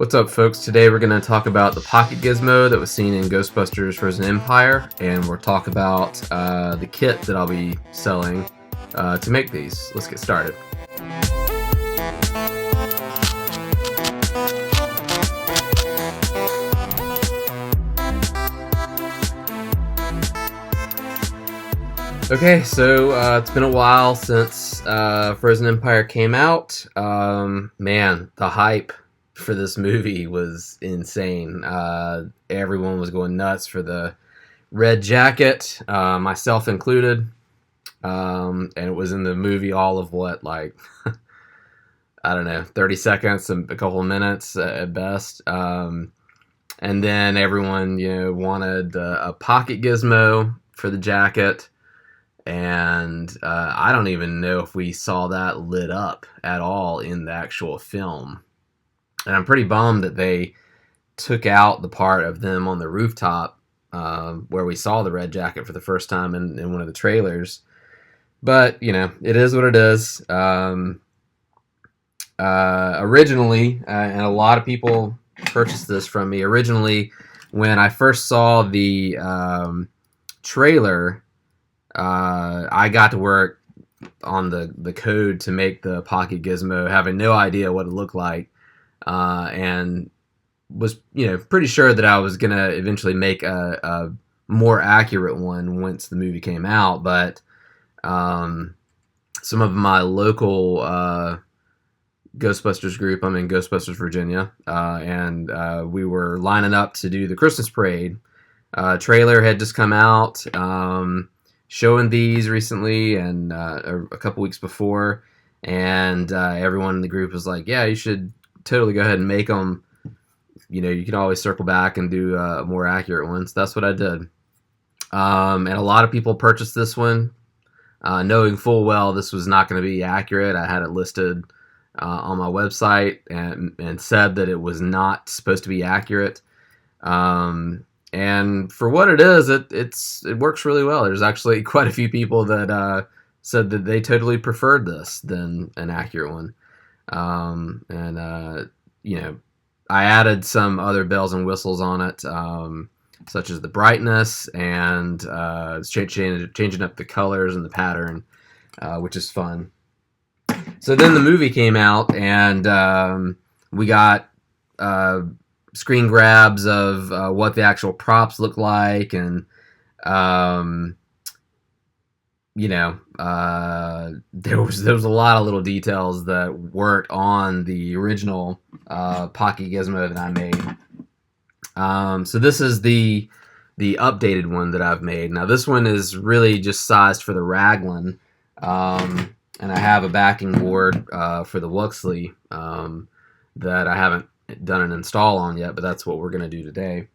What's up, folks? Today we're going to talk about the Pocket Gizmo that was seen in Ghostbusters Frozen Empire, and we'll talk about the kit that I'll be selling to make these. Let's get started. Okay, so it's been a while since Frozen Empire came out. Man, the hype for this movie was insane. Everyone was going nuts for the red jacket, myself included. And it was in the movie all of what, like, I don't know, 30 seconds, a couple of minutes at best. And then everyone, wanted a Pocket Gizmo for the jacket. And I don't even know if we saw that lit up at all in the actual film. And I'm pretty bummed that they took out the part of them on the rooftop where we saw the red jacket for the first time in one of the trailers. But, it is what it is. Originally, and a lot of people purchased this from me, originally when I first saw the trailer, I got to work on the code to make the Pocket Gizmo, having no idea what it looked like. And was, pretty sure that I was going to eventually make a more accurate one once the movie came out. But some of my local Ghostbusters group, I'm in Ghostbusters, Virginia, and we were lining up to do the Christmas parade. Trailer had just come out, showing these recently and a couple weeks before. And everyone in the group was like, yeah, you should totally go ahead and make them. You can always circle back and do a more accurate one. So that's what I did. And a lot of people purchased this one, knowing full well this was not going to be accurate. I had it listed on my website and said that it was not supposed to be accurate. And for what it is, it works really well. There's actually quite a few people that said that they totally preferred this than an accurate one. I added some other bells and whistles on it, such as the brightness and changing up the colors and the pattern, which is fun. So then the movie came out, and we got screen grabs of what the actual props look like, and there was a lot of little details that weren't on the original Pocket Gizmo that I made. So this is the updated one that I've made. Now this one is really just sized for the Raglan, and I have a backing board for the Wuxley that I haven't done an install on yet, but that's what we're going to do today.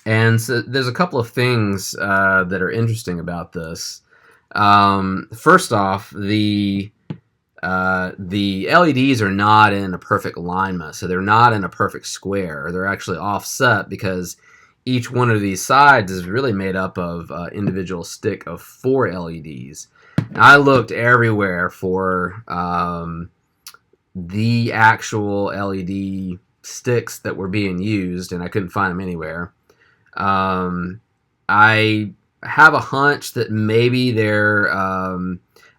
And so there's a couple of things that are interesting about this. First off, the LEDs are not in a perfect alignment, so they're not in a perfect square. They're actually offset because each one of these sides is really made up of individual stick of 4 LEDs. And I looked everywhere for the actual LED sticks that were being used, and I couldn't find them anywhere. I have a hunch that maybe they're,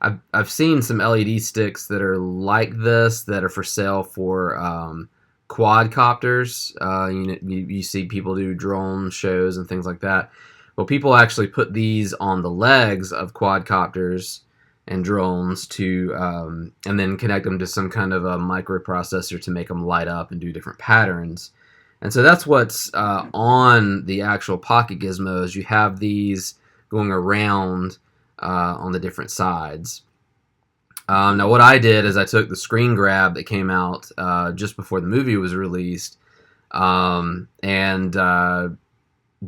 I've seen some LED sticks that are like this that are for sale for quadcopters. You see people do drone shows and things like that. Well, people actually put these on the legs of quadcopters and drones to, and then connect them to some kind of a microprocessor to make them light up and do different patterns. And so that's what's on the actual Pocket Gizmos. You have these going around on the different sides. Now what I did is I took the screen grab that came out just before the movie was released, and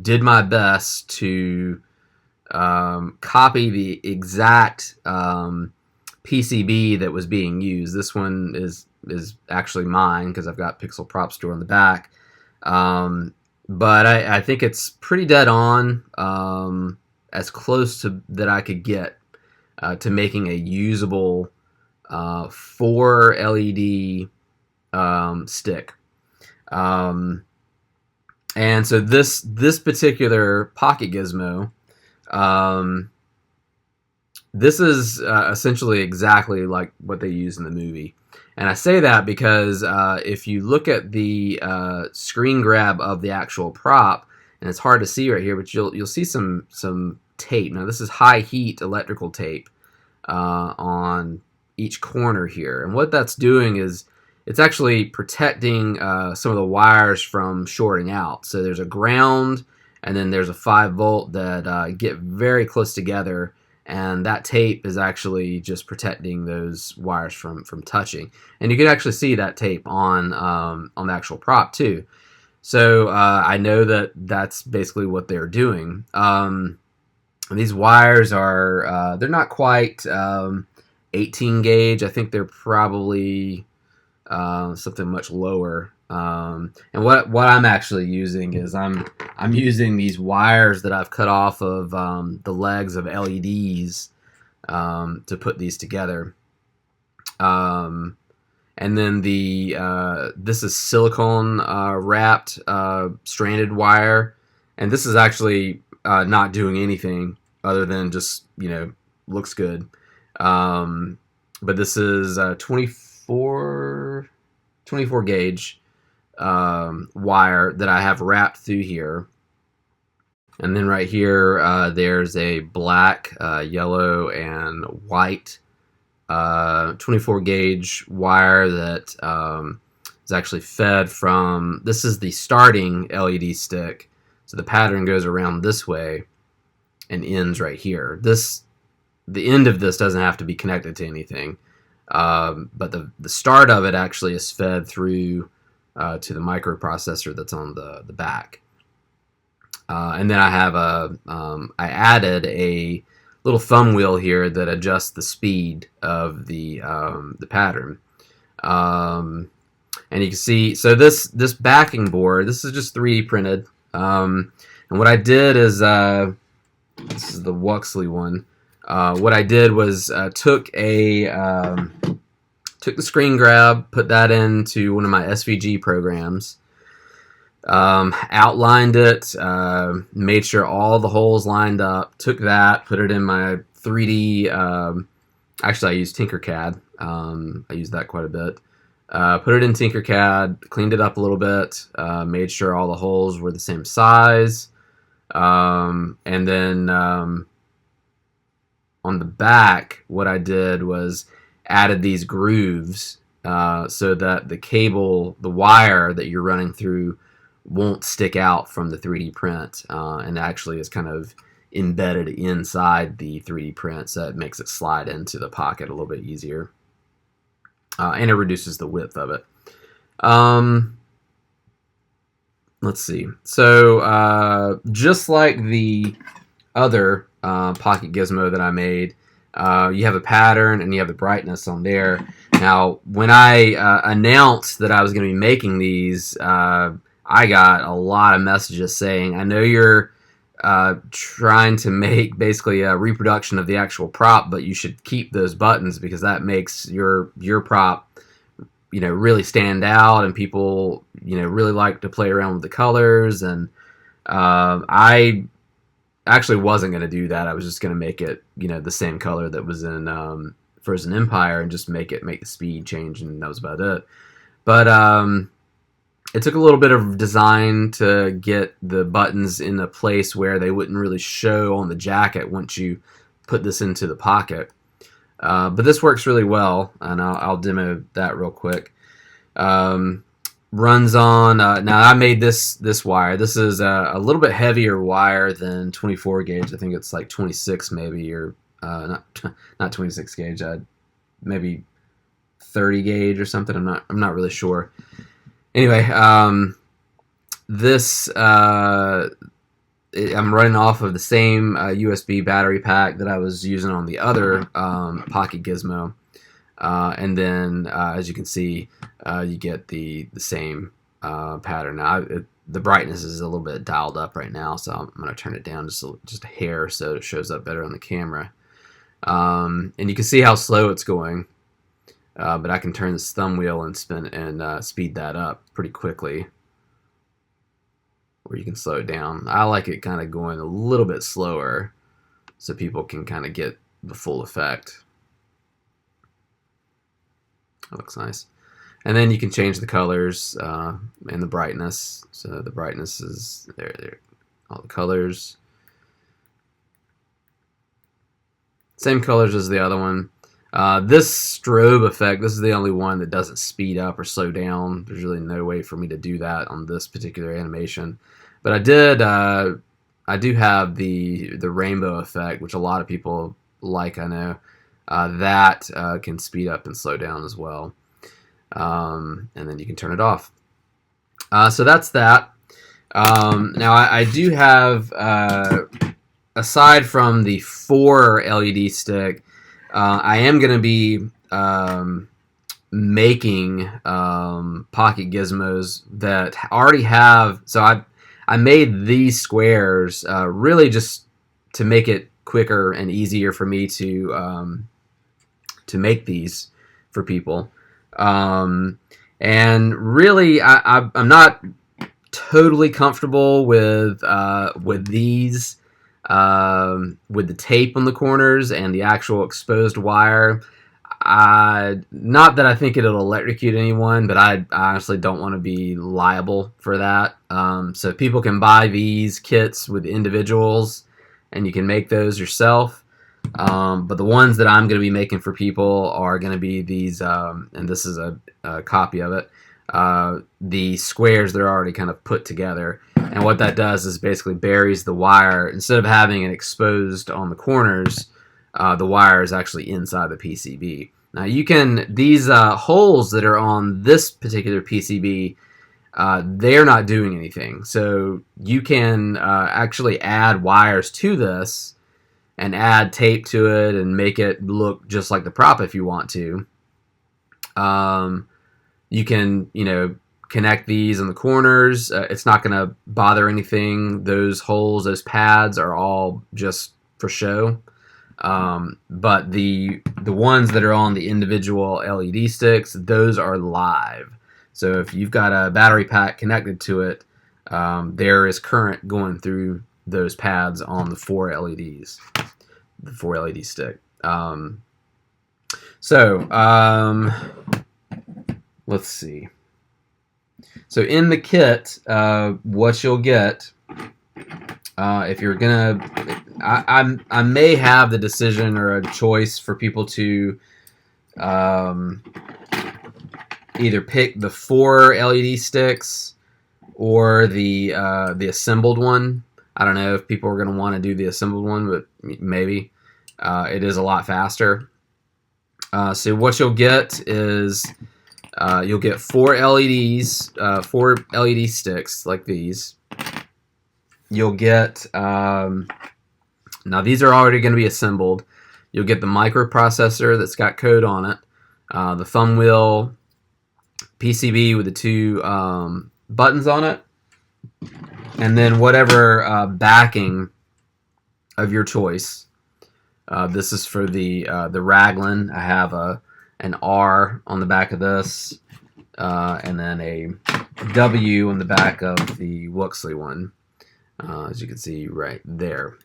did my best to copy the exact PCB that was being used. This one is actually mine because I've got Pixel Prop Store on the back. But I think it's pretty dead on, as close to that I could get to making a usable 4 LED stick. Um, and so this particular Pocket Gizmo, um, this is essentially exactly like what they use in the movie. And I say that because if you look at the screen grab of the actual prop, and it's hard to see right here, but you'll see some tape. Now this is high heat electrical tape on each corner here, and what that's doing is it's actually protecting some of the wires from shorting out. So there's a ground, and then there's a 5-volt that get very close together, and that tape is actually just protecting those wires from touching. And you can actually see that tape on the actual prop too. So I know that that's basically what they're doing. These wires are they're not quite 18 gauge. I think they're probably something much lower. And what I'm actually using is I'm using these wires that I've cut off of the legs of LEDs to put these together. And then this is silicone wrapped stranded wire, and this is actually not doing anything other than just looks good. But this is 24 gauge wire that I have wrapped through here. And then right here, there's a black, yellow, and white 24 gauge wire that is actually fed from, this is the starting LED stick. So the pattern goes around this way and ends right here. The end of this doesn't have to be connected to anything. But the start of it actually is fed through to the microprocessor that's on the back. And then I have I added a little thumb wheel here that adjusts the speed of the pattern. And you can see, so this backing board, this is just 3D printed. And what I did is, this is the Wuxley one. What I did was took the screen grab, put that into one of my SVG programs, outlined it, made sure all the holes lined up, took that, put it in my 3D, actually I used Tinkercad, I used that quite a bit, put it in Tinkercad, cleaned it up a little bit, made sure all the holes were the same size, and then on the back, what I did was added these grooves so that the wire that you're running through won't stick out from the 3D print, and actually is kind of embedded inside the 3D print, so it makes it slide into the pocket a little bit easier, and it reduces the width of it. Let's see. So just like the other Pocket Gizmo that I made, you have a pattern and you have the brightness on there. Now, when I announced that I was going to be making these, I got a lot of messages saying, I know you're trying to make basically a reproduction of the actual prop, but you should keep those buttons because that makes your prop really stand out, and people really like to play around with the colors. And I actually wasn't going to do that. I was just going to make it the same color that was in Frozen Empire, and just make the speed change, and that was about it. But it took a little bit of design to get the buttons in a place where they wouldn't really show on the jacket once you put this into the pocket. But this works really well, and I'll demo that real quick. Runs on, now I made this wire. This is a little bit heavier wire than 24 gauge. I think it's like 26 maybe, or not 26 gauge, maybe 30 gauge or something. I'm not really sure. Anyway, this I'm running off of the same USB battery pack that I was using on the other Pocket Gizmo, and then as you can see, you get the same pattern. Now the brightness is a little bit dialed up right now, so I'm going to turn it down just a hair so it shows up better on the camera. And you can see how slow it's going. but I can turn this thumb wheel and speed that up pretty quickly, or you can slow it down. I like it kind of going a little bit slower so people can kind of get the full effect. That looks nice. And then you can change the colors and the brightness. So the brightness is there, all the colors. Same colors as the other one. This strobe effect, this is the only one that doesn't speed up or slow down. There's really no way for me to do that on this particular animation. But I do have the rainbow effect, which a lot of people like, I know. That can speed up and slow down as well. And then you can turn it off. So that's that. Now I do have, aside from the 4 LED stick, I am going to be making Pocket Gizmos that already have. So I made these squares really just to make it quicker and easier for me to make these for people. And really, I'm not totally comfortable with these, with the tape on the corners and the actual exposed wire. Not that I think it'll electrocute anyone, but I honestly don't want to be liable for that. So people can buy these kits with individuals, and you can make those yourself. But the ones that I'm going to be making for people are going to be these, and this is a copy of it, the squares that are already kind of put together. And what that does is basically buries the wire. Instead of having it exposed on the corners, the wire is actually inside the PCB. Now you can, these holes that are on this particular PCB, they're not doing anything. So you can actually add wires to this and add tape to it and make it look just like the prop if you want to. You can, connect these in the corners. It's not going to bother anything. Those holes, those pads are all just for show. But the ones that are on the individual LED sticks, those are live. So if you've got a battery pack connected to it, there is current going through those pads on the 4 LEDs, the 4 LED stick. Let's see. So in the kit, what you'll get, if you're gonna, I may have the decision or a choice for people to either pick the 4 LED sticks or the assembled one. I don't know if people are going to want to do the assembled one, but maybe. It is a lot faster. So what you'll get is you'll get 4 LEDs, 4 LED sticks like these. You'll get, now these are already going to be assembled. You'll get the microprocessor that's got code on it, the thumb wheel, PCB with the 2 buttons on it, and then whatever backing of your choice. This is for the Raglan. I have an R on the back of this, and then a W on the back of the Wuxley one, as you can see right there.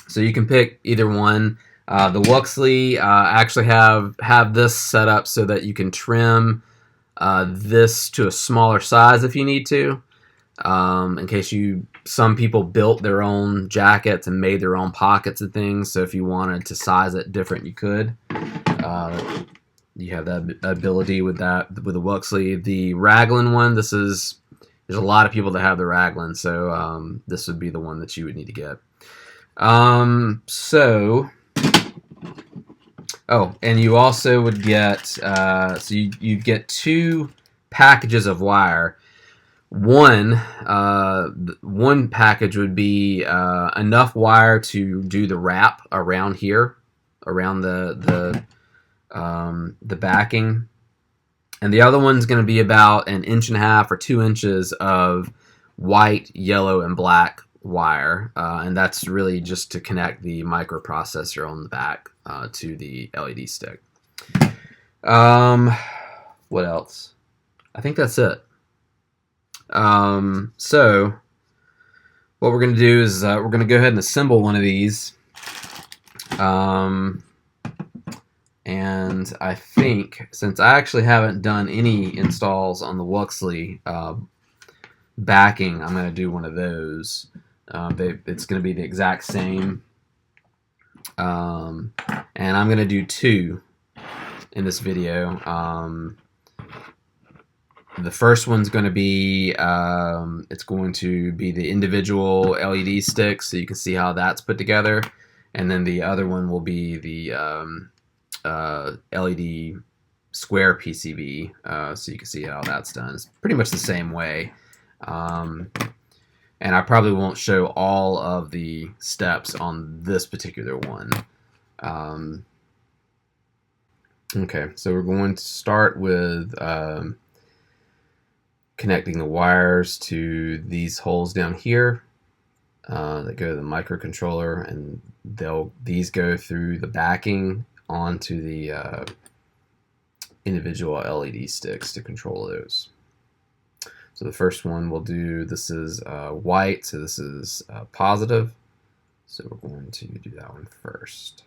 So you can pick either one. The Wuxley actually have this set up so that you can trim this to a smaller size if you need to. In case some people built their own jackets and made their own pockets and things, so if you wanted to size it different, you could. You have that ability with the Wuxley. The Raglan one, there's a lot of people that have the Raglan, so this would be the one that you would need to get. And you also would get, so you'd get 2 packages of wire. One package would be enough wire to do the wrap around here, around the backing, and the other one's going to be about 1.5 inches or 2 inches of white, yellow, and black wire, and that's really just to connect the microprocessor on the back to the LED stick. Um, what else? I think that's it. So what we're gonna do is we're gonna go ahead and assemble one of these. Um, and I think since I actually haven't done any installs on the Wuxley backing, I'm gonna do one of those. It's gonna be the exact same, and I'm gonna do two in this video. The first one's going to be it's going to be the individual LED sticks, so you can see how that's put together, and then the other one will be the LED square PCB, so you can see how that's done. It's pretty much the same way, and I probably won't show all of the steps on this particular one. Okay, so we're going to start with connecting the wires to these holes down here that go to the microcontroller, and these go through the backing onto the individual LED sticks to control those. So the first one we'll do, this is white, so this is positive. So we're going to do that one first.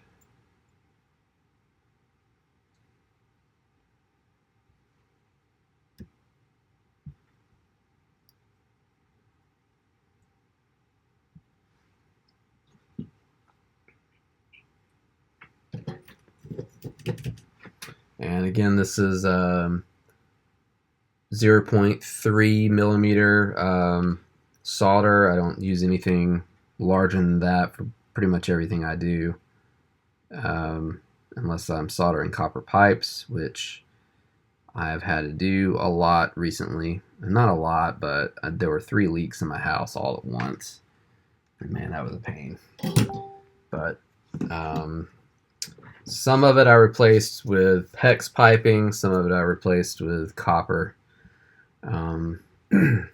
And again, this is 0.3 millimeter solder. I don't use anything larger than that for pretty much everything I do, unless I'm soldering copper pipes, which I've had to do a lot recently. Not a lot, but there were 3 leaks in my house all at once. And man, that was a pain. But some of it I replaced with PEX piping, some of it I replaced with copper. The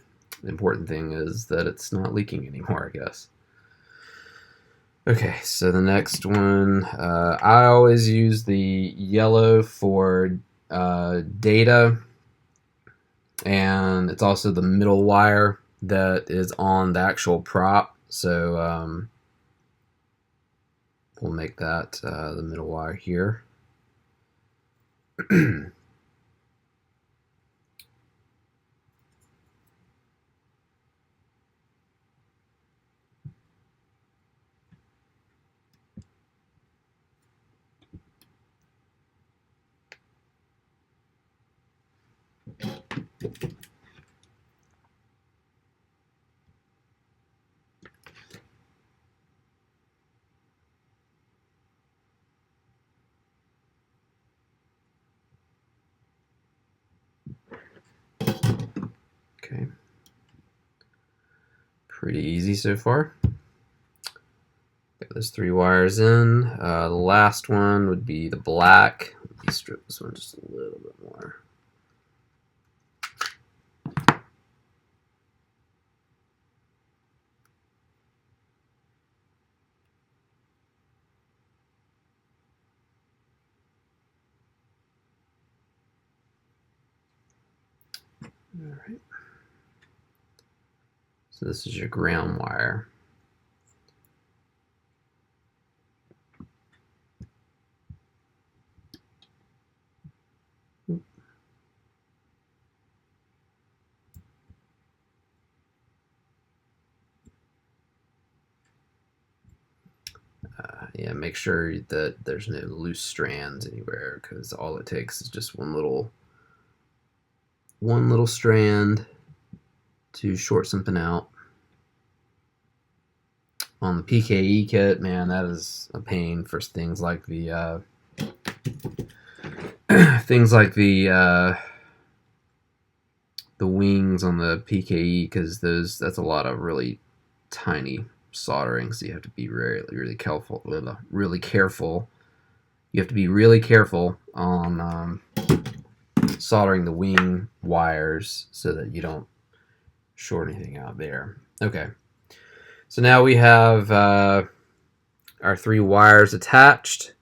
important thing is that it's not leaking anymore, I guess. Okay, so the next one, I always use the yellow for data, and it's also the middle wire that is on the actual prop, so we'll make that the middle wire here. Okay, pretty easy so far. Got those 3 wires in. The last one would be the black. Let me strip this one just a little bit more. All right. So this is your ground wire. Yeah, make sure that there's no loose strands anywhere, because all it takes is just one little strand to short something out. On the PKE kit, man, that is a pain for things like the the wings on the PKE, because that's a lot of really tiny soldering, so you have to be really careful. Really careful. You have to be really careful on soldering the wing wires so that you don't short anything out there. Okay, so now we have our 3 wires attached,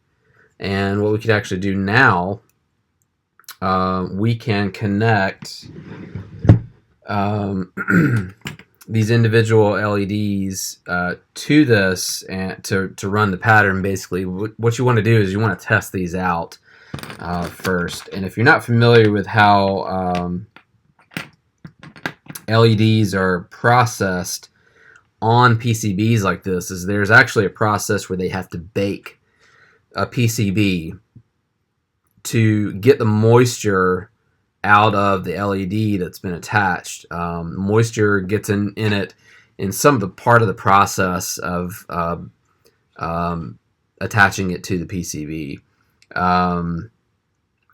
and what we can actually do now we can connect these individual LEDs to this and to run the pattern. Basically, what you want to do is you want to test these out first. And if you're not familiar with how LEDs are processed on PCBs like this, is there's actually a process where they have to bake a PCB to get the moisture out of the LED that's been attached. Moisture gets in it in some of the part of the process of attaching it to the PCB.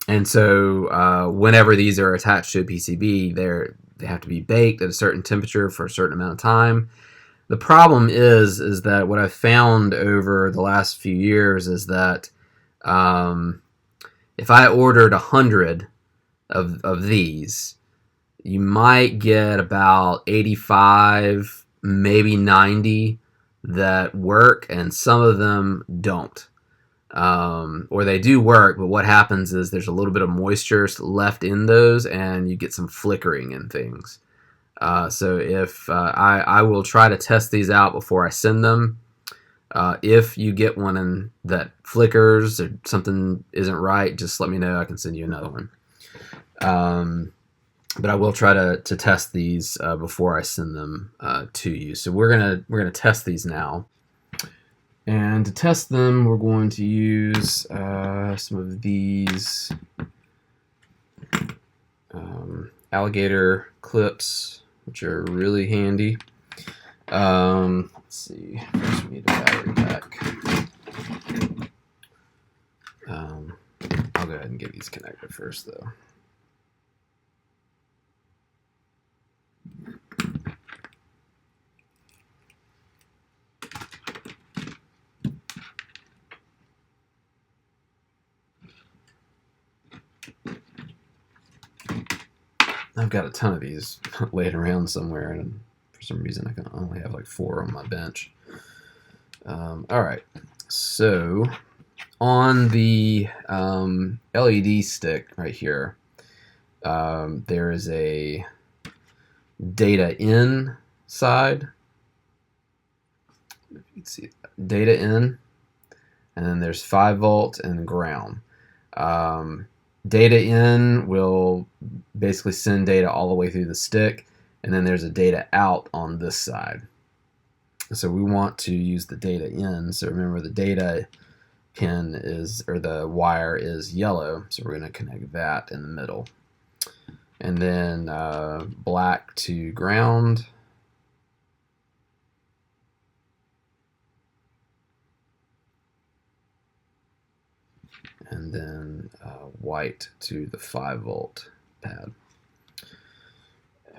And so whenever these are attached to a PCB, they have to be baked at a certain temperature for a certain amount of time. The problem is that what I've found over the last few years is that if I ordered 100 of these, you might get about 85, maybe 90 that work, and some of them don't. Or they do work, but what happens is there's a little bit of moisture left in those, and you get some flickering and things. So if I will try to test these out before I send them. If you get one that flickers or something isn't right, just let me know. I can send you another one. But I will try to test these before I send them to you. So we're gonna test these now. And to test them, we're going to use some of these alligator clips, which are really handy. Let's see. First, we need a battery pack. I'll go ahead and get these connected first, though. I've got a ton of these laying around somewhere, and for some reason I can only have like 4 on my bench. All right, so on the LED stick right here, there is a data in side. If you can see that. Data in, and then there's 5 volt and ground. Data in will basically send data all the way through the stick, and then there's a data out on this side. So we want to use the data in. So remember, the data pin is, or the wire is yellow, so we're going to connect that in the middle. And then black to ground. And then white to the 5 volt pad.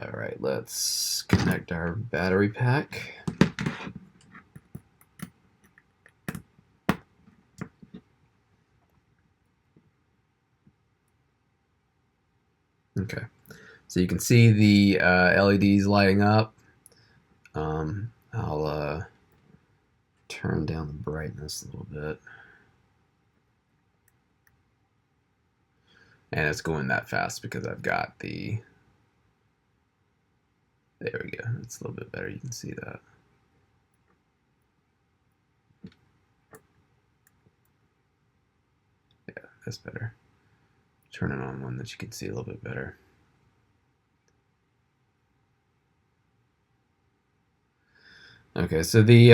All right, let's connect our battery pack. Okay, so you can see the LEDs lighting up. I'll turn down the brightness a little bit. And it's going that fast because I've got the, there we go, it's a little bit better, you can see that. Yeah, that's better. Turn it on one that you can see a little bit better. Okay, so the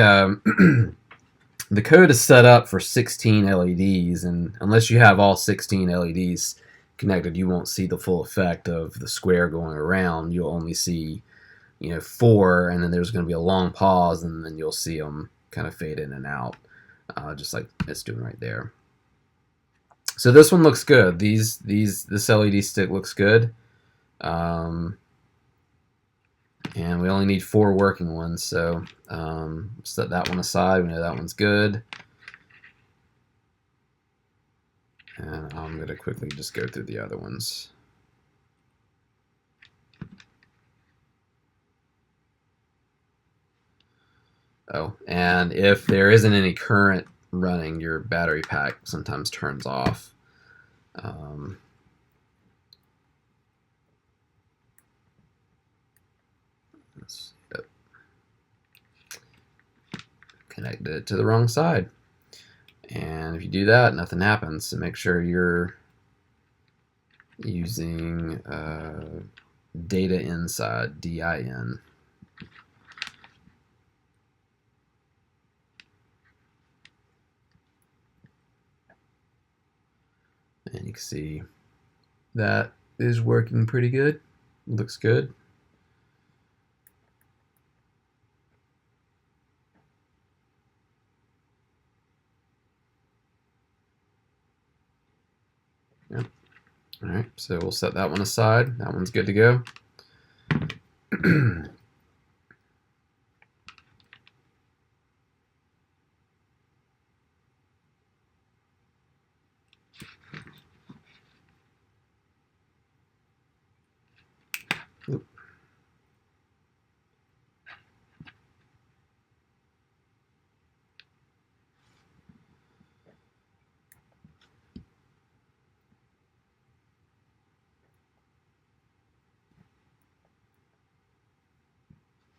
the code is set up for 16 LEDs, and unless you have all 16 LEDs connected, you won't see the full effect of the square going around. You'll only see, 4, and then there's going to be a long pause, and then you'll see them kind of fade in and out, just like it's doing right there. So this one looks good. This LED stick looks good, and we only need 4 working ones. So set that one aside. We know that one's good. And I'm going to quickly just go through the other ones. Oh, and if there isn't any current running, your battery pack sometimes turns off. Yep. Connected it to the wrong side. And if you do that, nothing happens. So make sure you're using data inside, DIN. And you can see that is working pretty good. Looks good. Yep. All right, so we'll set that one aside. That one's good to go. Oop.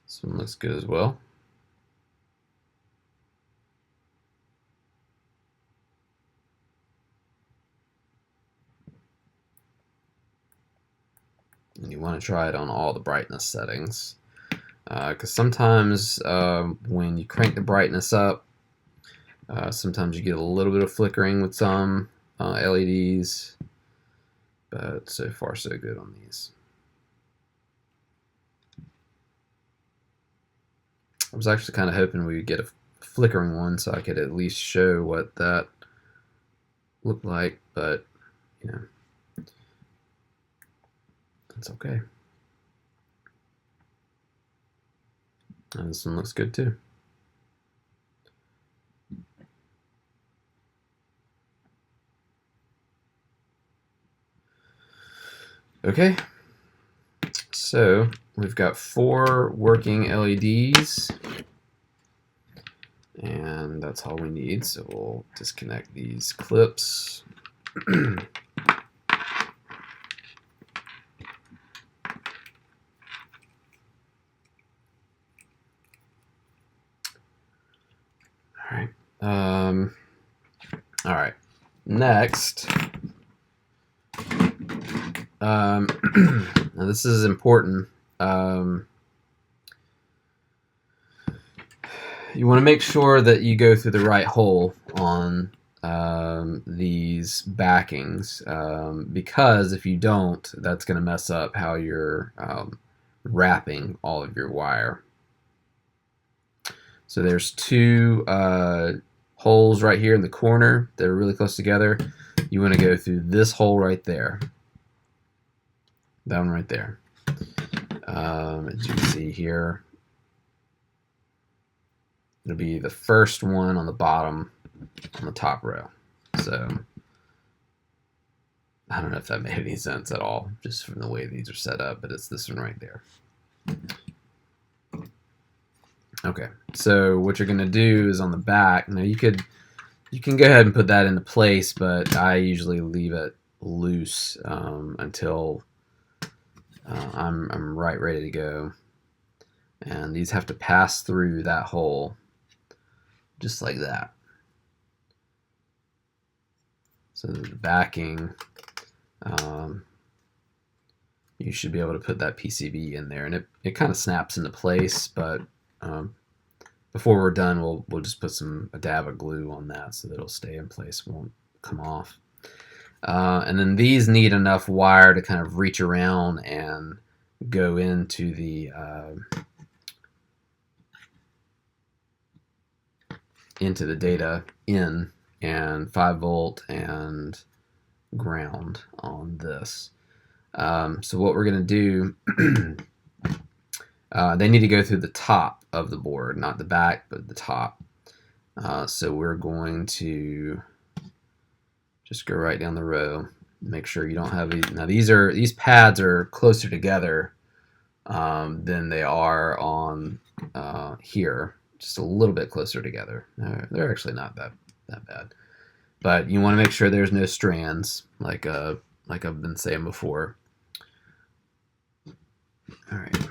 This one looks good as well. And you want to try it on all the brightness settings. Because sometimes when you crank the brightness up, sometimes you get a little bit of flickering with some LEDs. But so far so good on these. I was actually kind of hoping we would get a flickering one so I could at least show what that looked like, but you know, that's okay. And this one looks good too. Okay, so we've got 4 working LEDs, and that's all we need. So we'll disconnect these clips. All right. Next, now this is important. You want to make sure that you go through the right hole on these backings, because if you don't, that's going to mess up how you're wrapping all of your wire. So there's 2 holes right here in the corner that are really close together. You want to go through this hole right there. That one right there. As you can see here, it'll be the first one on the bottom on the top row. So I don't know if that made any sense at all, just from the way these are set up, but it's this one right there. Okay, so what you're gonna do is on the back. Now you can go ahead and put that into place, but I usually leave it loose until I'm right ready to go. And these have to pass through that hole, just like that. So the backing, you should be able to put that PCB in there, and it kind of snaps into place. But before we're done, we'll just put a dab of glue on that so that it'll stay in place, won't come off. And then these need enough wire to kind of reach around and go into the data in, and 5-volt and ground on this. So what we're going to do, they need to go through the top of the board, not the back, but the top. So we're going to just go right down the row. Make sure you don't have these. Now these pads are closer together than they are on here. Just a little bit closer together. They're actually not that bad. But you want to make sure there's no strands, like I've been saying before. All right.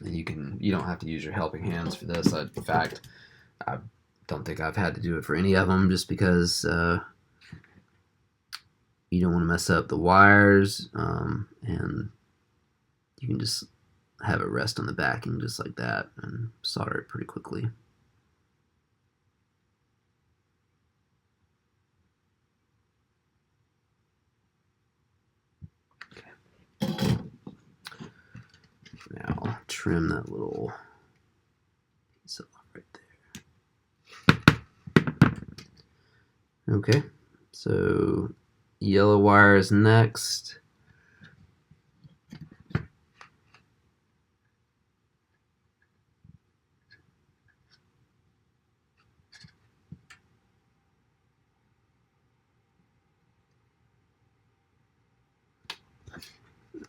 And you don't have to use your helping hands for this. In fact, I don't think I've had to do it for any of them, just because you don't want to mess up the wires, and you can just have it rest on the backing just like that and solder it pretty quickly. Now trim that little piece off right there. Okay, so yellow wire is next.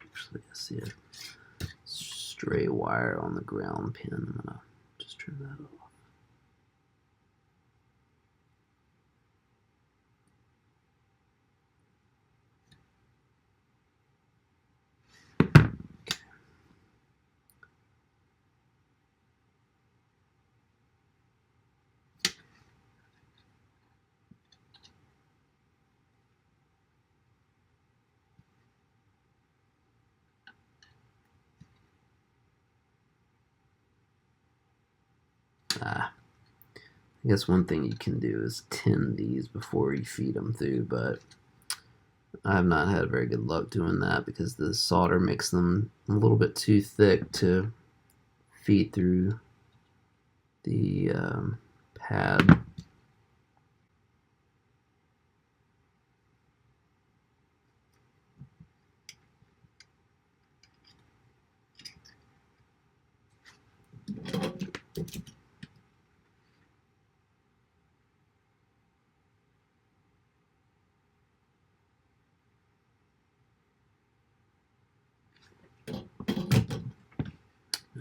Actually, I see a stray wire on the ground pin. I'm gonna just trim that off. I guess one thing you can do is tin these before you feed them through, but I have not had very good luck doing that because the solder makes them a little bit too thick to feed through the pad.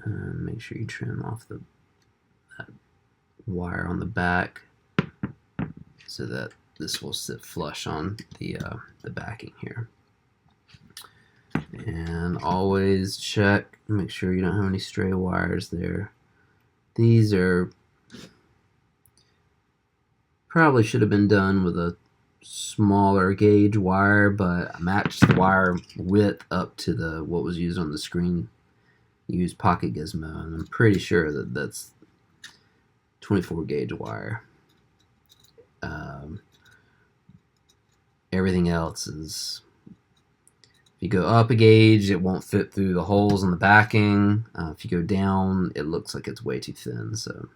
And make sure you trim off that wire on the back so that this will sit flush on the backing here. And always check, make sure you don't have any stray wires there. These are probably should have been done with a smaller gauge wire, but I matched the wire width up to the what was used on the screen. Use Pocket Gizmo, and I'm pretty sure that that's 24 gauge wire. Everything else is, if you go up a gauge, it won't fit through the holes in the backing. If you go down, it looks like it's way too thin. So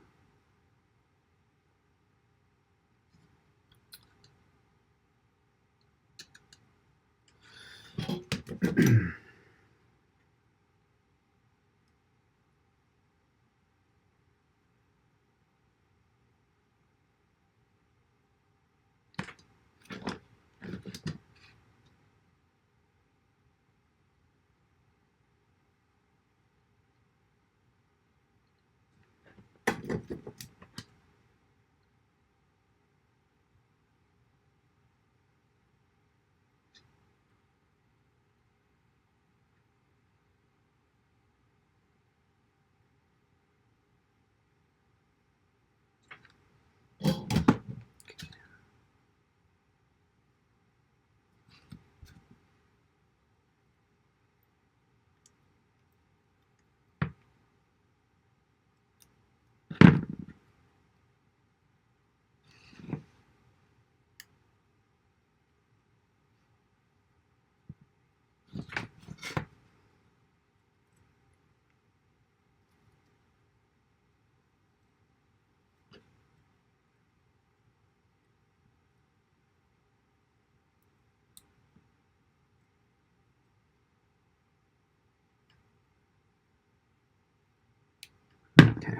okay,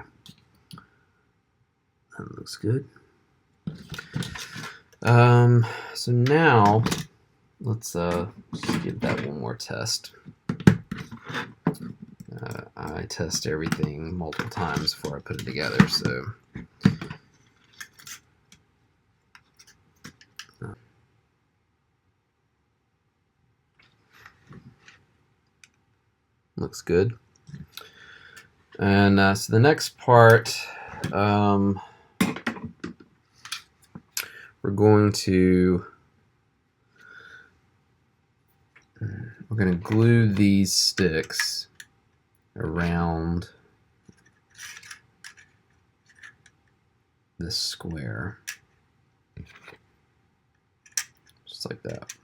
that looks good. So now let's give that one more test. I test everything multiple times before I put it together, so looks good. And so the next part, we're going to glue these sticks around this square, just like that.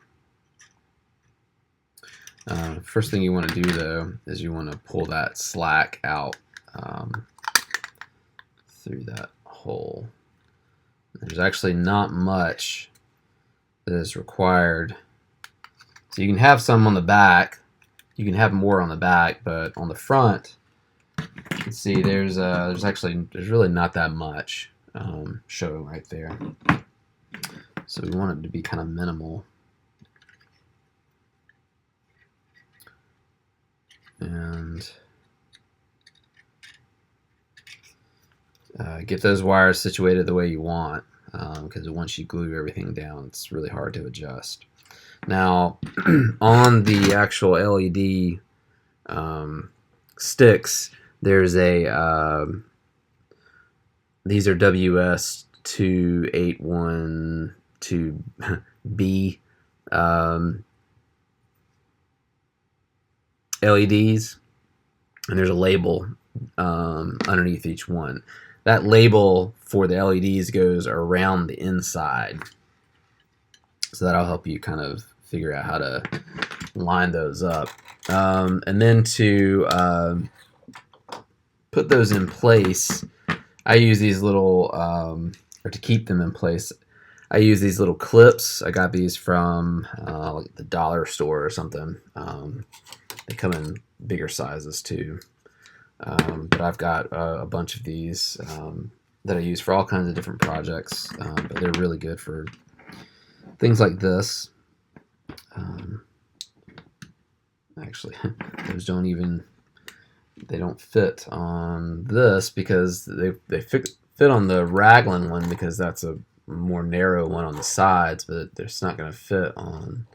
First thing you want to do, though, is you want to pull that slack out through that hole. There's actually not much that is required. So you can have some on the back, you can have more on the back, but on the front, you can see there's really not that much showing right there. So we want it to be kind of minimal. And get those wires situated the way you want, because once you glue everything down, it's really hard to adjust. Now, on the actual LED sticks, there's these are WS2812B LEDs, and there's a label underneath each one. That label for the LEDs goes around the inside, so that'll help you kind of figure out how to line those up. And then to put those in place, I use these little, or to keep them in place, I use these little clips. I got these from like the dollar store or something. They come in bigger sizes too. But I've got a bunch of these that I use for all kinds of different projects, but they're really good for things like this. Actually, those they don't fit on this because they fit on the raglan one, because that's a more narrow one on the sides, but it's not going to fit on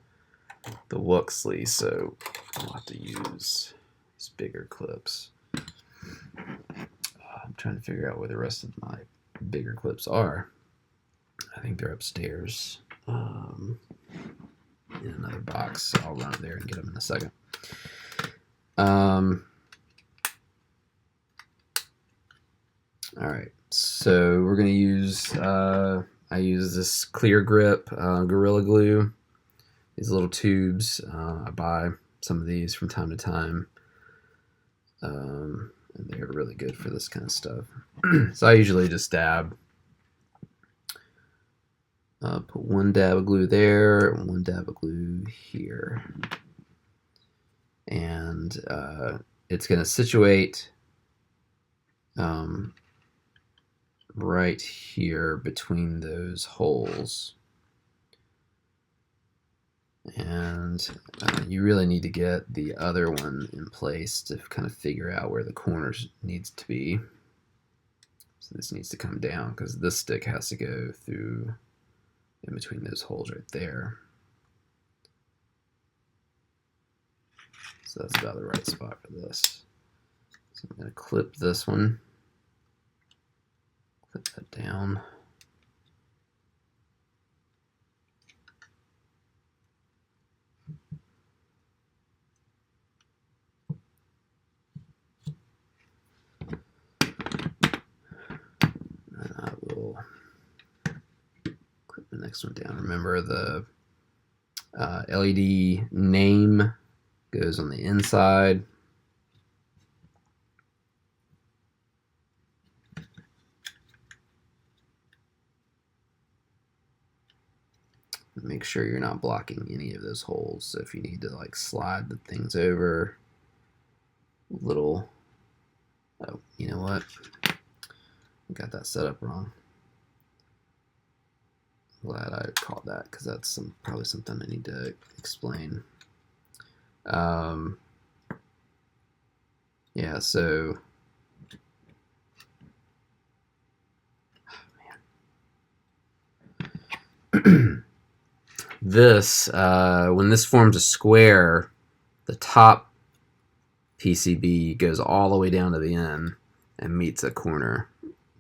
the Wuxley, so I'll have to use these bigger clips. I'm trying to figure out where the rest of my bigger clips are. I think they're upstairs in another box, so I'll run there and get them in a second. Alright, so we're going to use, I use this clear grip Gorilla Glue, these little tubes. I buy some of these from time to time, and they're really good for this kind of stuff. So I usually just dab, put one dab of glue there, one dab of glue here, and it's going to situate right here between those holes. And you really need to get the other one in place to kind of figure out where the corners needs to be. So this needs to come down because this stick has to go through in between those holes right there. So that's about the right spot for this. So I'm going to clip this one. Clip that down. And I will clip the next one down. Remember, the LED name goes on the inside. Make sure you're not blocking any of those holes. So if you need to like slide the things over a little, oh, you know what? I got that set up wrong. Glad I caught that, because that's probably something I need to explain. Yeah, so this, when this forms a square, the top PCB goes all the way down to the end and meets a corner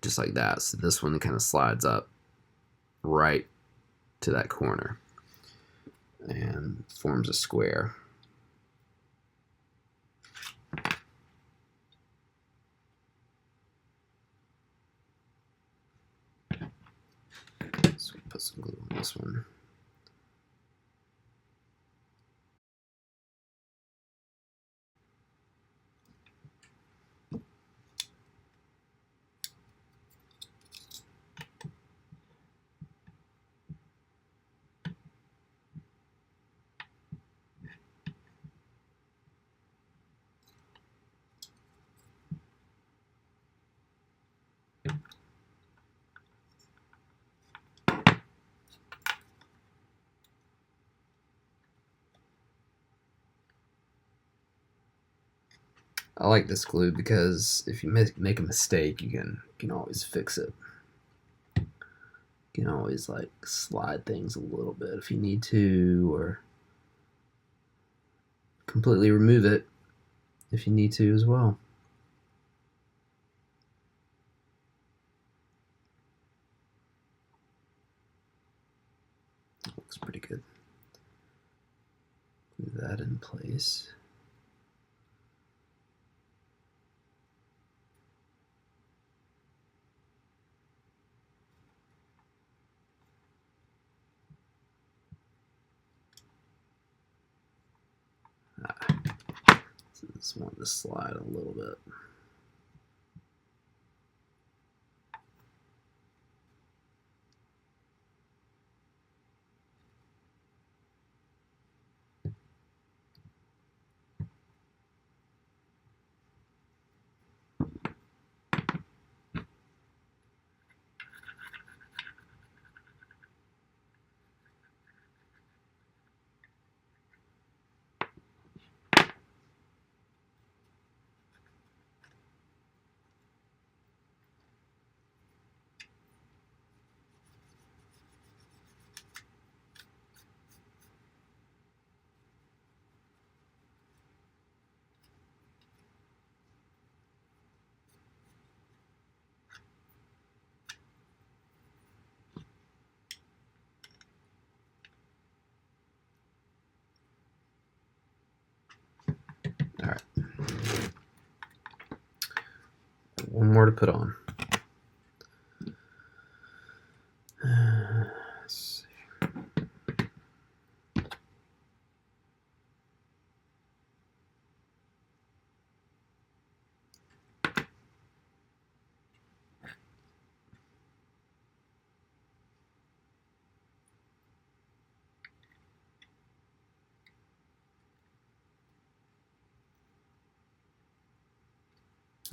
just like that. So this one kind of slides up right to that corner and forms a square. So we put some glue on this one. I like this glue because if you make a mistake, you can always fix it. You can always like slide things a little bit if you need to, or completely remove it if you need to as well. Looks pretty good. Glue that in place. So just want to slide a little bit. All right. One more to put on. Let's see.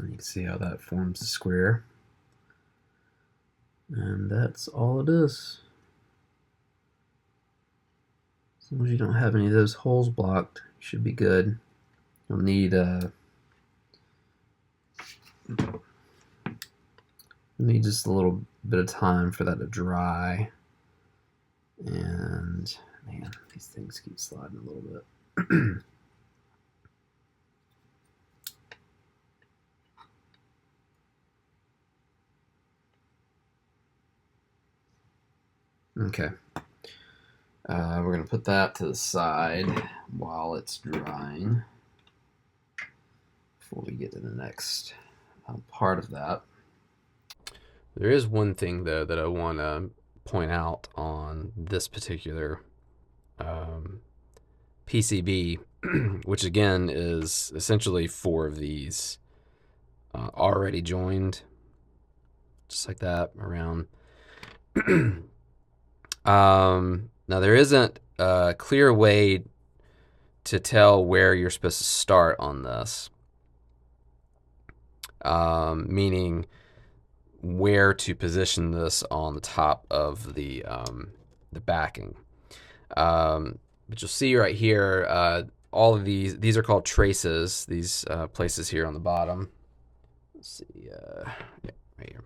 And you can see how that forms a square. And that's all it is. As long as you don't have any of those holes blocked, you should be good. You'll need just a little bit of time for that to dry. And man, these things keep sliding a little bit. Okay. We're going to put that to the side while it's drying before we get to the next part of that. There is one thing, though, that I want to point out on this particular PCB, which again is essentially 4 of these already joined, just like that, around. Now there isn't a clear way to tell where you're supposed to start on this, meaning where to position this on the top of the backing. But you'll see right here, all of these are called traces, these places here on the bottom. Let's see, yeah, right here.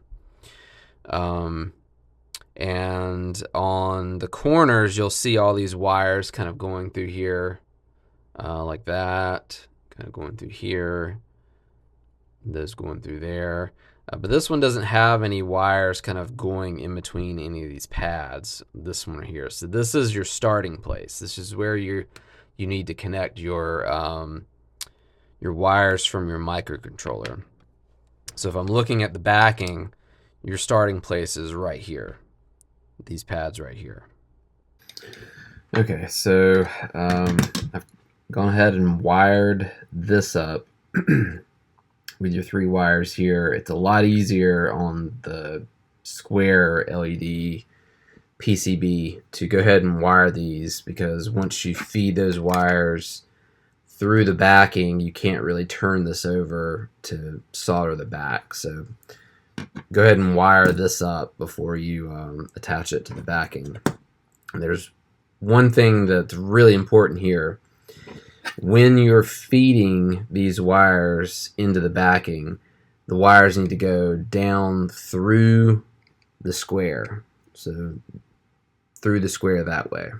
And on the corners, you'll see all these wires kind of going through here, like that, kind of going through here, those going through there. But this one doesn't have any wires kind of going in between any of these pads, this one right here. So this is your starting place. This is where you need to connect your wires from your microcontroller. So if I'm looking at the backing, your starting place is right here, these pads right here. Okay, so I've gone ahead and wired this up with your 3 wires here. It's a lot easier on the square LED PCB to go ahead and wire these, because once you feed those wires through the backing, you can't really turn this over to solder the back. So go ahead and wire this up before you attach it to the backing. And there's one thing that's really important here. When you're feeding these wires into the backing, the wires need to go down through the square. So through the square that way.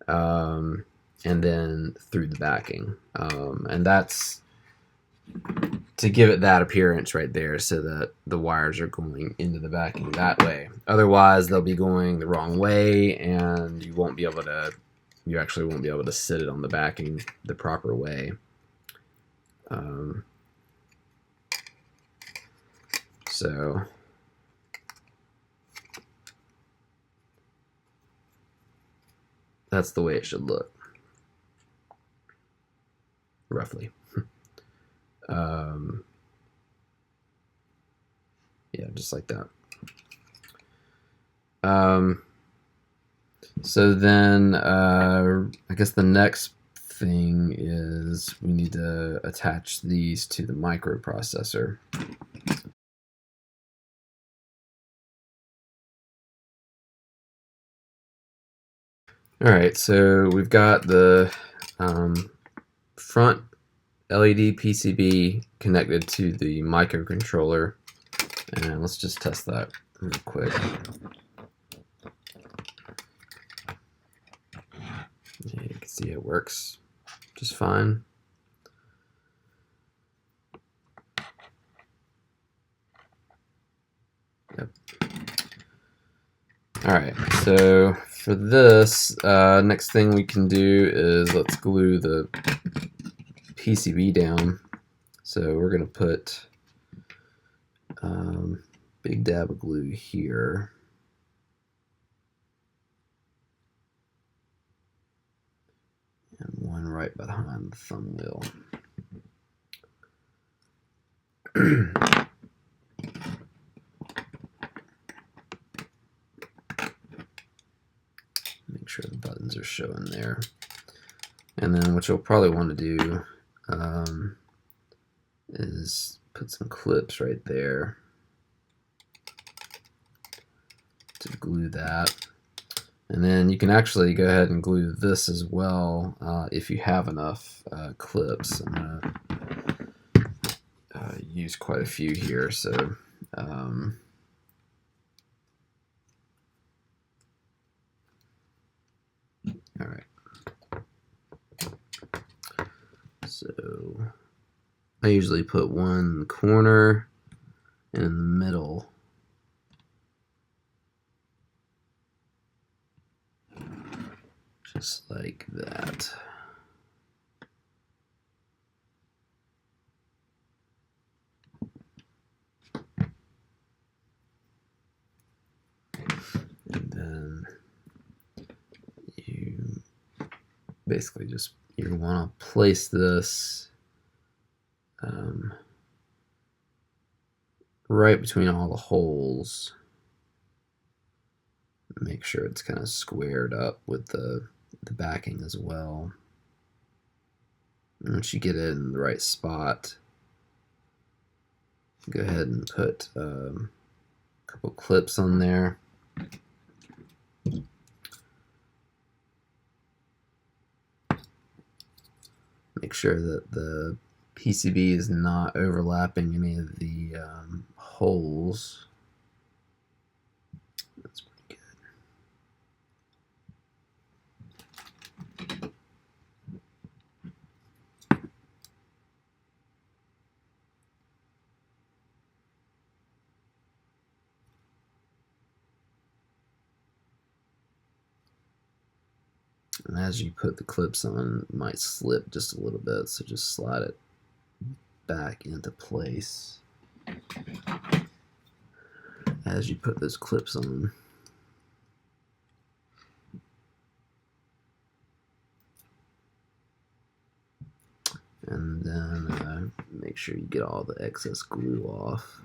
And then through the backing. And that's to give it that appearance right there, so that the wires are going into the backing that way. Otherwise, they'll be going the wrong way, and you actually won't be able to sit it on the backing the proper way. So that's the way it should look, roughly. Yeah, just like that. So then I guess the next thing is we need to attach these to the microprocessor. All right, so we've got the front LED PCB connected to the microcontroller, and let's just test that real quick. Yeah, you can see it works just fine. Yep. All right, so for this, next thing we can do is let's glue the PCB down. So we're going to put big dab of glue here. And one right behind the thumb wheel. Make sure the buttons are showing there. And then what you'll probably want to do is put some clips right there to glue that. And then you can actually go ahead and glue this as well if you have enough clips. I'm going to use quite a few here. So all right. So I usually put one in the corner and in the middle. Just like that. And then you basically just, you want to place this right between all the holes. Make sure it's kind of squared up with the backing as well. And once you get it in the right spot, go ahead and put a couple clips on there. Make sure that the PCB is not overlapping any of the holes. That's pretty good. And as you put the clips on, it might slip just a little bit, so just slide it back into place as you put those clips on. And then make sure you get all the excess glue off.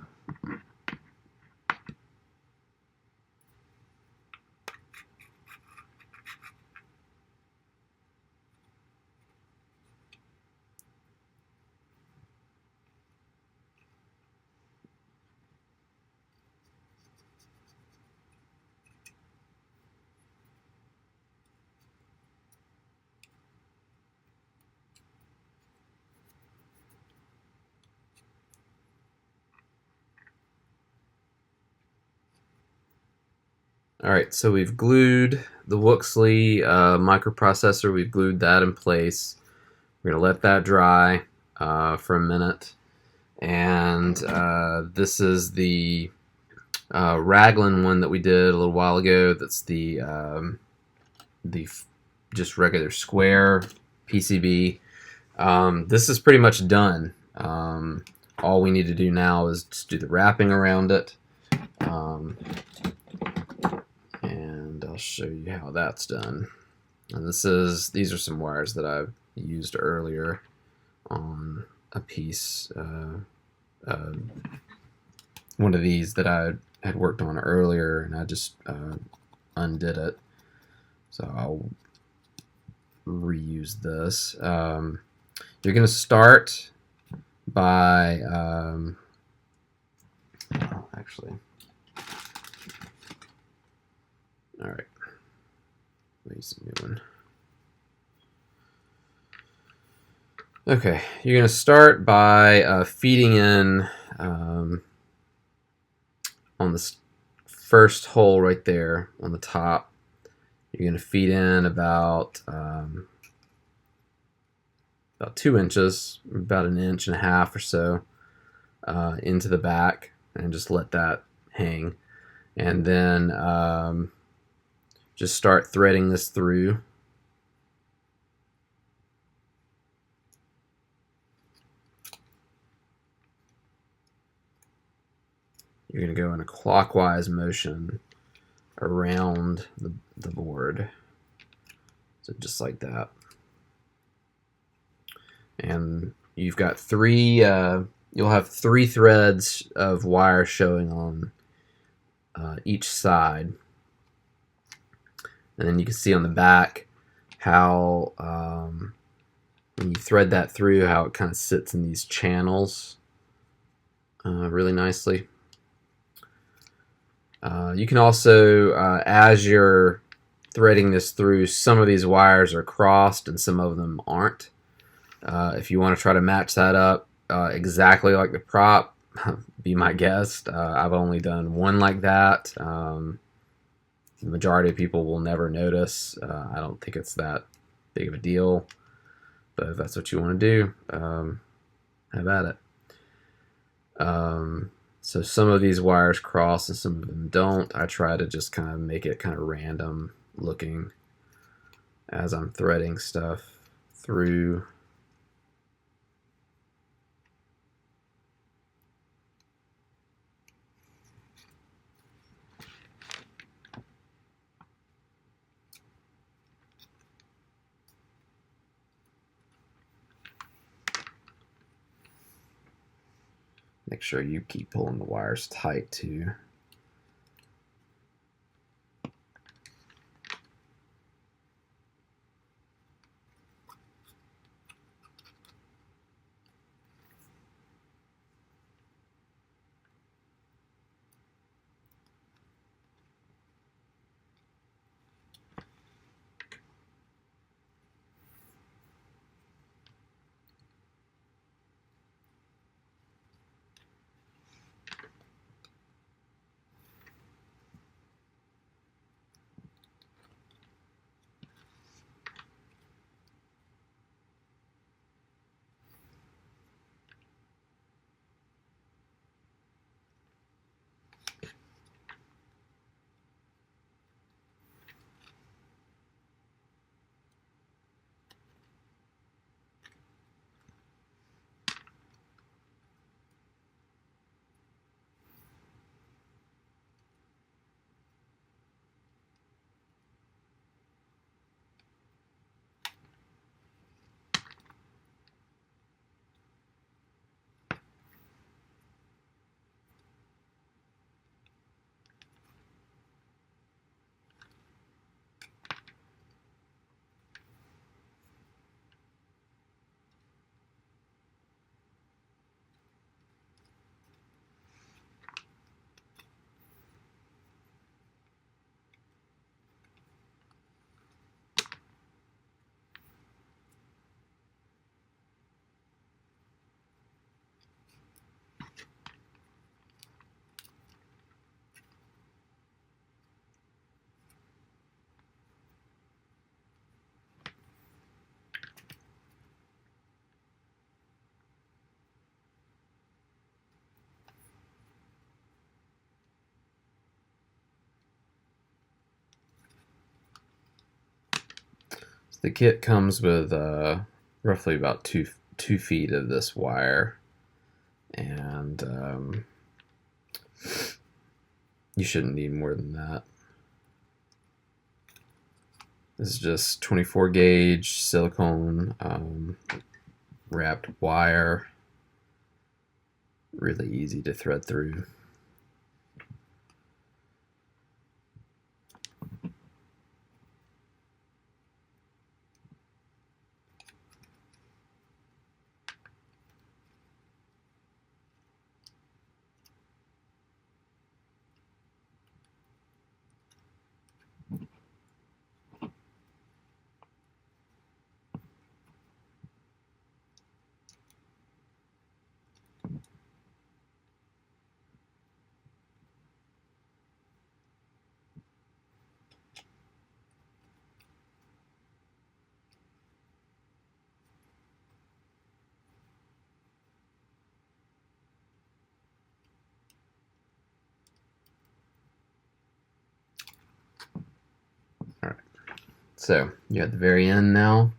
Alright, so we've glued the Wuxley microprocessor, we've glued that in place. We're going to let that dry for a minute. And this is the Raglan one that we did a little while ago. That's the just regular square PCB. This is pretty much done. All we need to do now is just do the wrapping around it. And I'll show you how that's done. And these are some wires that I've used earlier on a piece. One of these that I had worked on earlier, and I just undid it. So I'll reuse this. You're going to start by actually, all right, let me use a new one. Okay, you're going to start by feeding in on this first hole right there on the top. You're going to feed in about 2 inches, about 1.5 inches or so into the back, and just let that hang. And then just start threading this through. You're going to go in a clockwise motion around the board. So just like that. And you've got you'll have 3 threads of wire showing on each side. And then you can see on the back how when you thread that through, how it kind of sits in these channels really nicely. You can also, as you're threading this through, some of these wires are crossed and some of them aren't. If you want to try to match that up exactly like the prop, be my guest. I've only done one like that. The majority of people will never notice. I don't think it's that big of a deal. But if that's what you want to do, have at it. So some of these wires cross and some of them don't. I try to just kind of make it kind of random looking as I'm threading stuff through. Make sure you keep pulling the wires tight too. The kit comes with roughly about 2 feet of this wire, and you shouldn't need more than that. This is just 24 gauge silicone wrapped wire. Really easy to thread through. Alright, so you're at the very end now.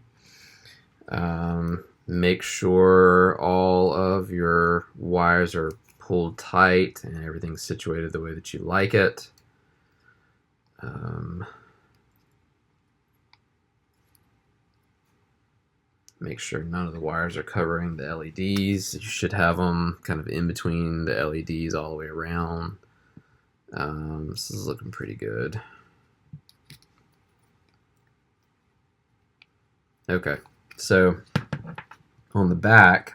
Make sure all of your wires are pulled tight and everything's situated the way that you like it. Make sure none of the wires are covering the LEDs. You should have them kind of in between the LEDs all the way around. This is looking pretty good. Okay, so on the back,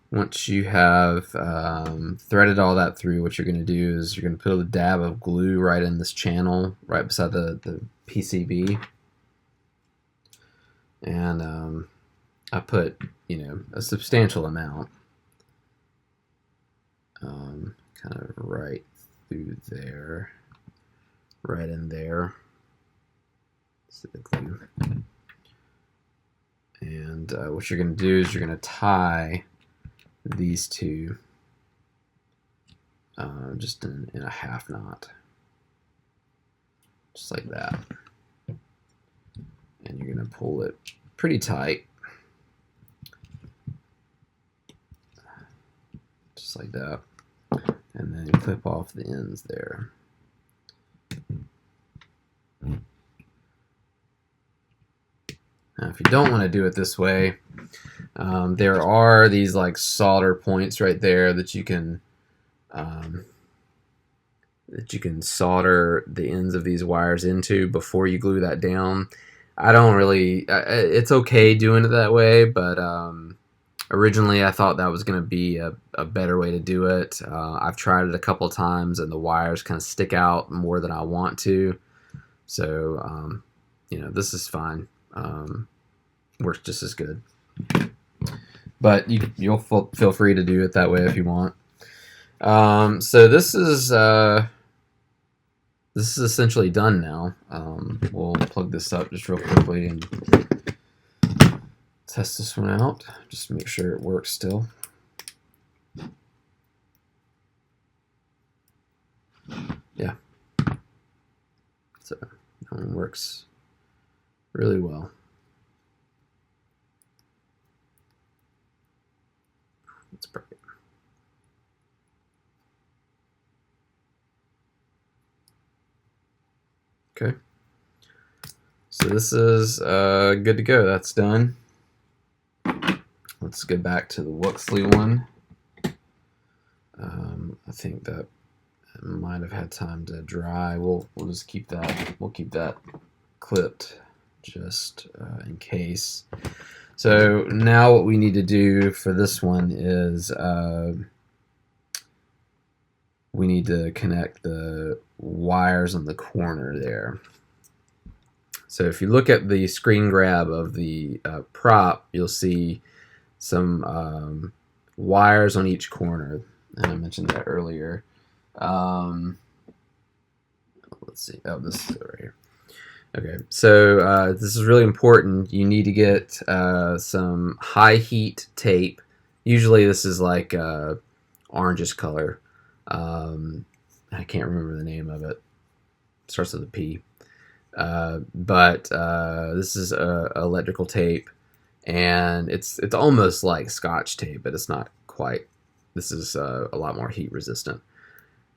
once you have threaded all that through, what you're going to do is you're going to put a dab of glue right in this channel, right beside the PCB. And I put, a substantial amount, kind of right through there, right in there. The glue. And what you're going to do is you're going to tie these two just in a half knot, just like that. And you're going to pull it pretty tight, just like that, and then clip off the ends there. Now, if you don't want to do it this way, there are these like solder points right there that you can solder the ends of these wires into before you glue that down. I don't really. It's okay doing it that way, but originally I thought that was going to be a better way to do it. I've tried it a couple of times, and the wires kind of stick out more than I want to. So this is fine. Works just as good, but you'll feel free to do it that way if you want. So this is essentially done now. We'll plug this up just real quickly and test this one out. Just make sure it works still. Yeah. So that one works really well. That's perfect. Okay. So this is good to go. That's done. Let's go back to the Wuxley one. I think that might have had time to dry. We'll just keep that. We'll keep that clipped just in case. So now what we need to do for this one is we need to connect the wires on the corner there. So if you look at the screen grab of the prop, you'll see some wires on each corner, and I mentioned that earlier. Let's see. Oh, this is right here. Okay, so this is really important. You need to get some high heat tape. Usually this is like orangish color. I can't remember the name of it. Starts with a P. But this is electrical tape, and it's almost like Scotch tape, but it's not quite. This is a lot more heat resistant.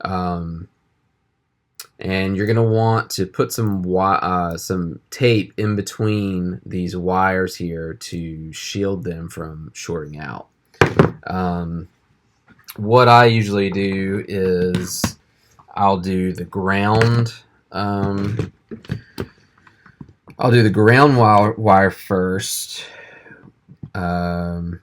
Um, and you're gonna want to put some tape in between these wires here to shield them from shorting out. Um, what I usually do is I'll do the ground. I'll do the ground wire first. Um,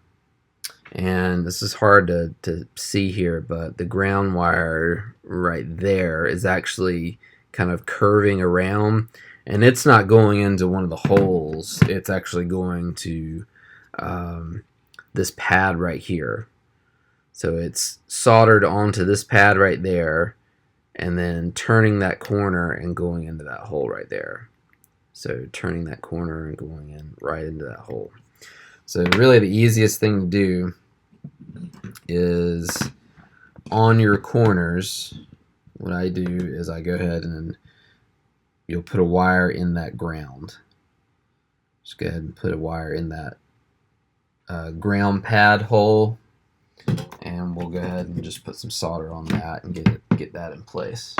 and this is hard to see here, but the ground wire right there is actually kind of curving around, and it's not going into one of the holes. It's actually going to this pad right here. So it's soldered onto this pad right there, and then turning that corner and going into that hole right there. So turning that corner and going in right into that hole. So really the easiest thing to do is on your corners, what I do is I go ahead and you'll put a wire in that ground. Just go ahead and put a wire in that ground pad hole, and we'll go ahead and just put some solder on that and get that in place.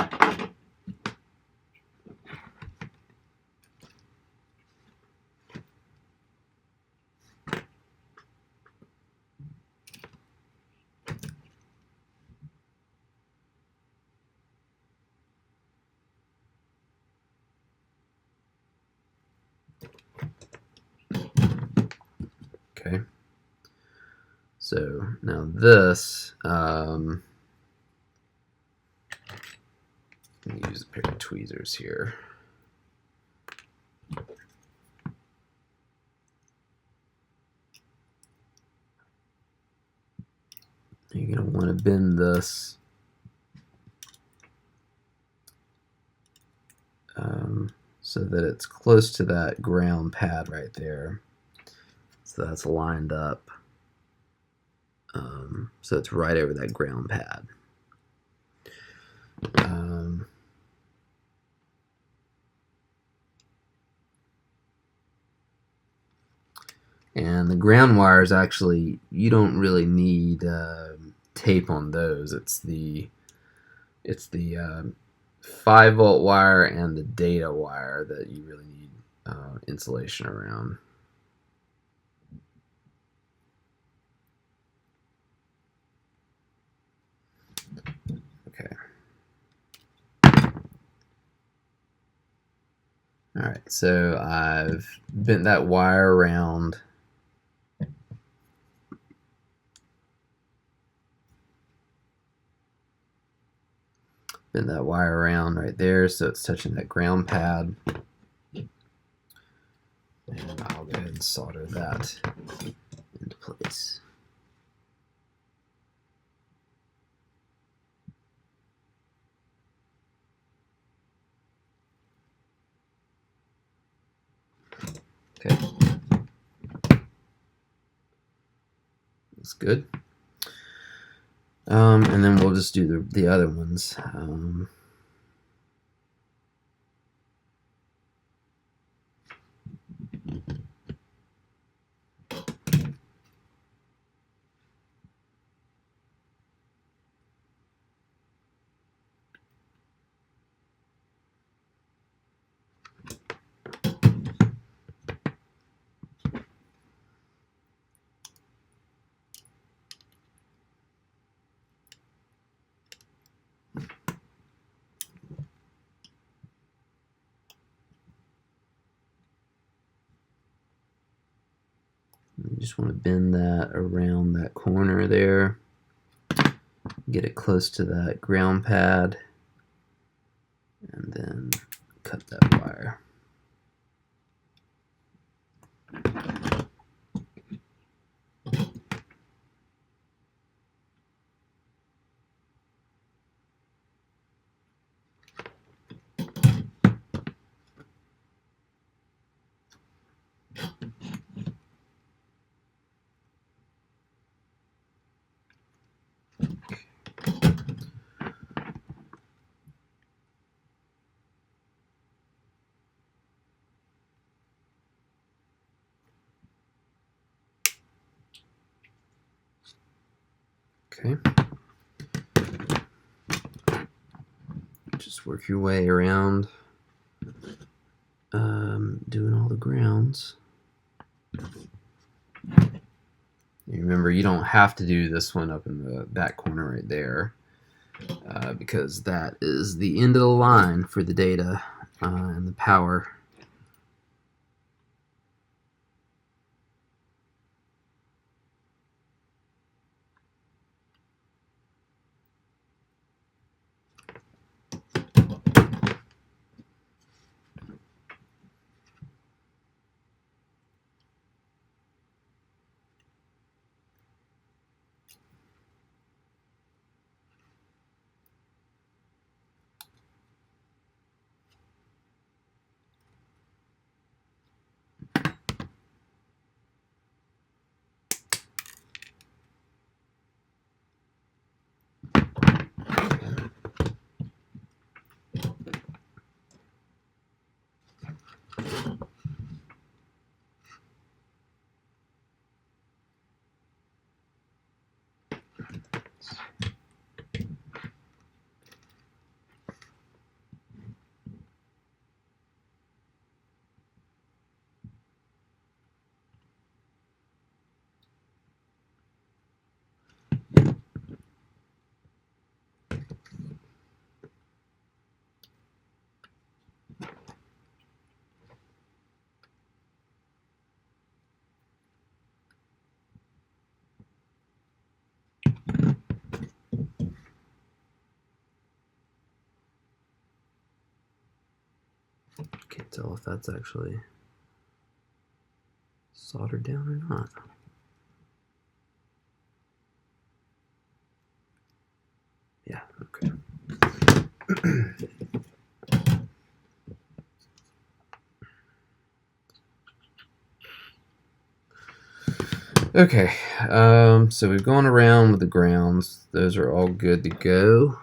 Okay. So now this, let me use a pair of tweezers here. You're going to want to bend this so that it's close to that ground pad right there. So that's lined up. So it's right over that ground pad. And the ground wires, actually, you don't really need tape on those. It's the 5-volt wire and the data wire that you really need insulation around. Okay. All right, so I've bent that wire around. Bend that wire around right there so it's touching that ground pad. And I'll go ahead and solder that into place. Okay. That's good. And then we'll just do the other ones. You just want to bend that around that corner there. Get it close to that ground pad. And then cut that wire. Okay. Just work your way around doing all the grounds. Remember, you don't have to do this one up in that corner right there, because that is the end of the line for the data and the power. Can't tell if that's actually soldered down or not. Yeah, okay. Okay, so we've gone around with the grounds. Those are all good to go.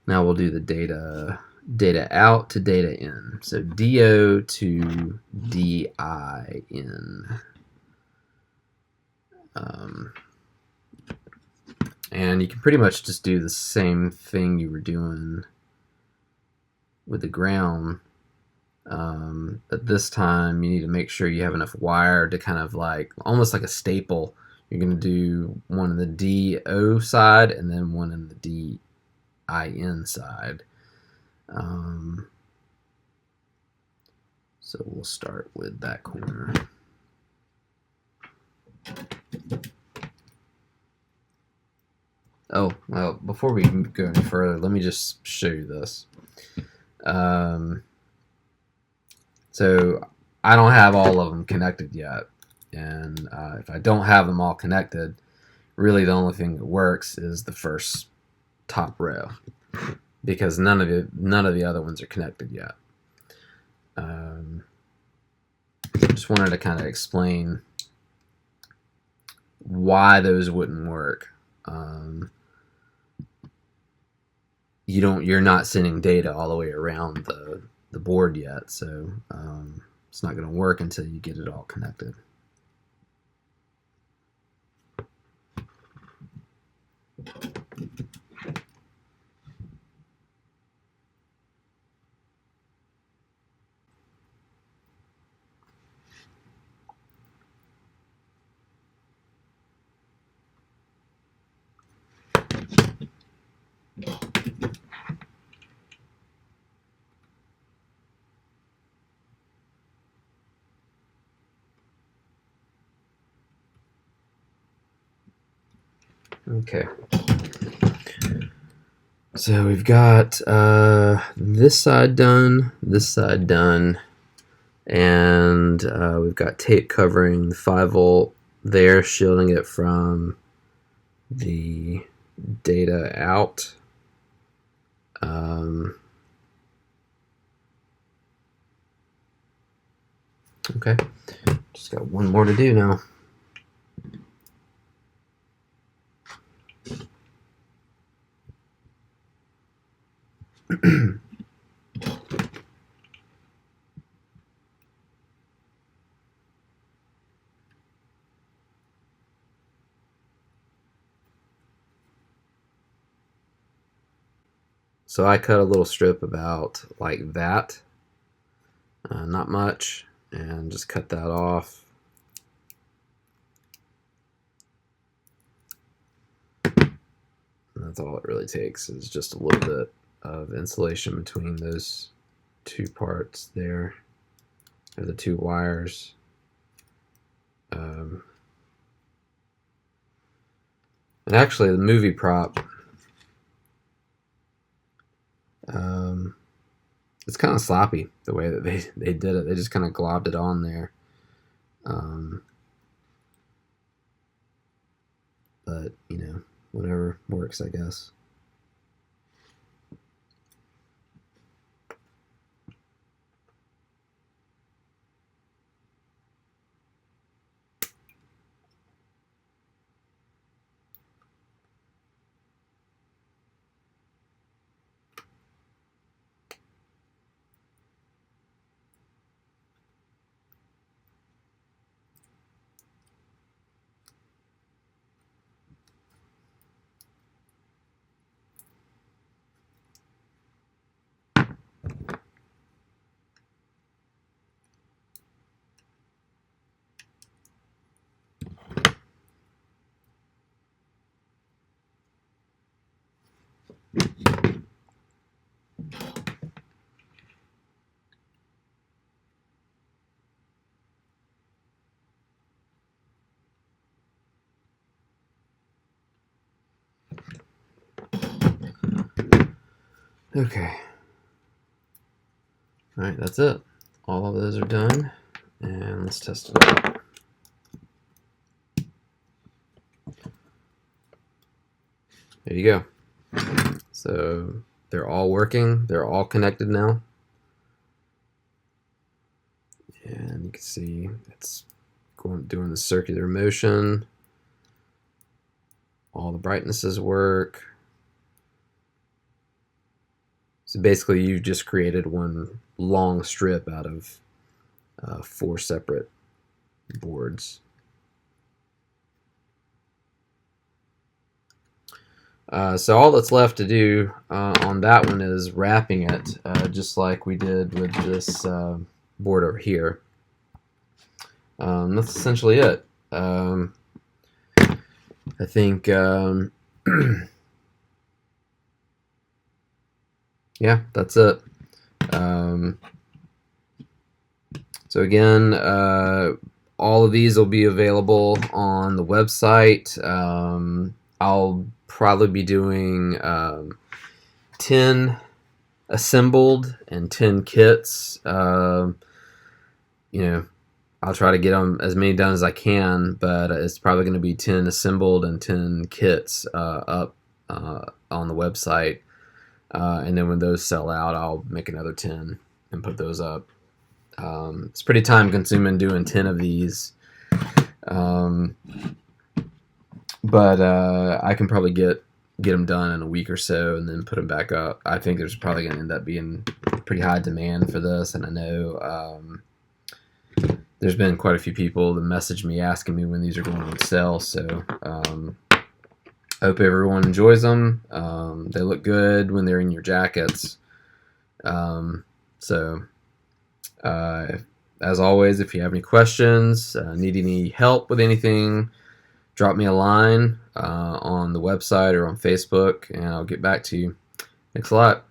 Now we'll do the data out to data in. So DO to DIN. And you can pretty much just do the same thing you were doing with the ground. But this time you need to make sure you have enough wire to kind of like, almost like a staple. You're going to do one on the DO side and then one on the DIN side. So we'll start with that corner. Oh, well, before we go any further, let me just show you this. So I don't have all of them connected yet. And if I don't have them all connected, really the only thing that works is the first top row, because none of the other ones are connected yet. Just wanted to kind of explain why those wouldn't work. You're not sending data all the way around the board yet, so it's not going to work until you get it all connected. Okay. So we've got this side done, and we've got tape covering the 5-volt there, shielding it from the data out. Okay, just got one more to do now. So I cut a little strip about like that, not much, and just cut that off. That's all it really takes, is just a little bit of insulation between those two parts there, or the two wires. And actually, the movie prop, it's kind of sloppy the way that they did it. They just kind of globbed it on there. But, you know, whatever works, I guess. Okay. Alright, that's it. All of those are done. And let's test it out. There you go. So they're all working. They're all connected now. And you can see it's doing the circular motion. All the brightnesses work. So basically you've just created one long strip out of 4 separate boards. So all that's left to do on that one is wrapping it, just like we did with this board over here. That's essentially it. I think, yeah, that's it. So again, all of these will be available on the website. I'll probably be doing 10 assembled and 10 kits. You know, I'll try to get them as many done as I can, but it's probably going to be 10 assembled and 10 kits up on the website. And then when those sell out, I'll make another 10 and put those up. It's pretty time consuming doing 10 of these. But I can probably get them done in a week or so and then put them back up. I think there's probably going to end up being pretty high demand for this, and I know there's been quite a few people that message me asking me when these are going on sale, so I hope everyone enjoys them. They look good when they're in your jackets. As always, if you have any questions, need any help with anything, drop me a line on the website or on Facebook, and I'll get back to you. Thanks a lot.